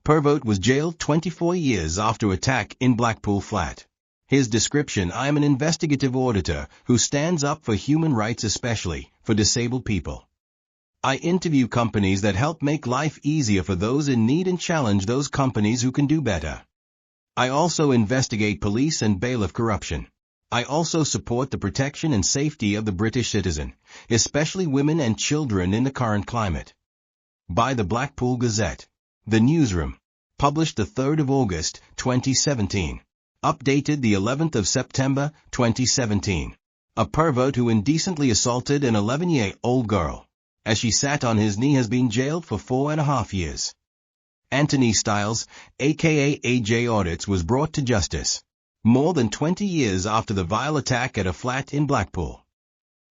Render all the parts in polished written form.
Pervert was jailed 24 years after attack in Blackpool flat. His description: I am an investigative auditor who stands up for human rights, especially for disabled people. I interview companies that help make life easier for those in need and challenge those companies who can do better. I also investigate police and bailiff corruption. I also support the protection and safety of the British citizen, especially women and children in the current climate. By the Blackpool Gazette. The Newsroom. Published the 3rd of August, 2017. Updated the 11th of September, 2017. A pervert who indecently assaulted an 11-year-old girl, as she sat on his knee, has been jailed for 4.5 years. Anthony Styles, aka AUDITS, was brought to justice more than 20 years after the vile attack at a flat in Blackpool.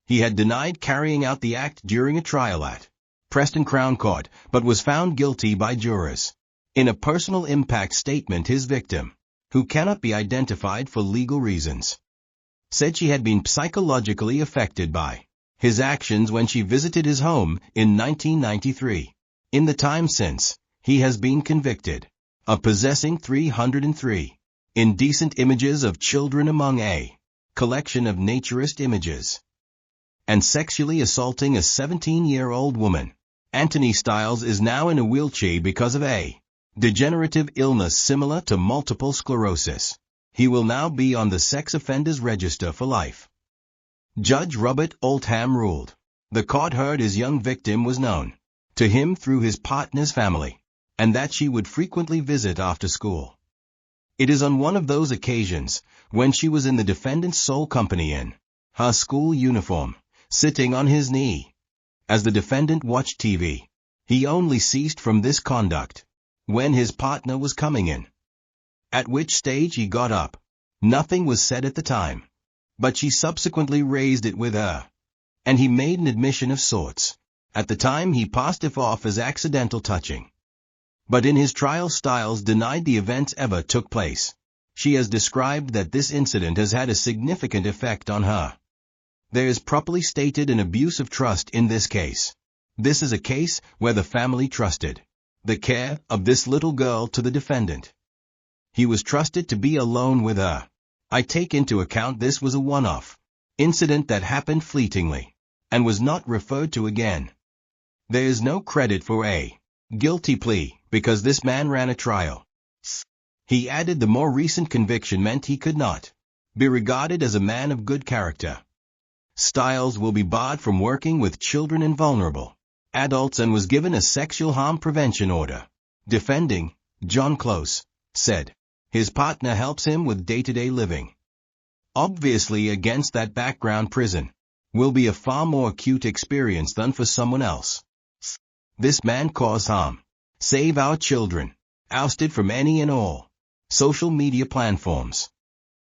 He had denied carrying out the act during a trial at Preston Crown Court, but was found guilty by jurors. In a personal impact statement, his victim, who cannot be identified for legal reasons, said she had been psychologically affected by his actions when she visited his home in 1993. In the time since, he has been convicted of possessing 303 indecent images of children among a collection of naturist images, and sexually assaulting a 17-year-old woman. Anthony Styles is now in a wheelchair because of a degenerative illness similar to multiple sclerosis. He will now be on the sex offenders register for life. Judge Robert Oldham ruled. The court heard his young victim was known to him through his partner's family, and that she would frequently visit after school. It is on one of those occasions, when she was in the defendant's sole company in her school uniform, sitting on his knee, as the defendant watched TV. He only ceased from this conduct when his partner was coming in, at which stage he got up. Nothing was said at the time, but she subsequently raised it with her, and he made an admission of sorts. At the time he passed it off as accidental touching, but in his trial Styles denied the events ever took place. She has described that this incident has had a significant effect on her. There is properly stated an abuse of trust in this case. This is a case where the family trusted the care of this little girl to the defendant. He was trusted to be alone with her. I take into account this was a one-off incident that happened fleetingly and was not referred to again. There is no credit for a guilty plea because this man ran a trial. He added the more recent conviction meant he could not be regarded as a man of good character. Styles will be barred from working with children and vulnerable adults and was given a sexual harm prevention order. Defending, John Close, said his partner helps him with day-to-day living. Obviously, against that background, prison will be a far more acute experience than for someone else. This man caused harm. Save our children. Ousted from any and all social media platforms.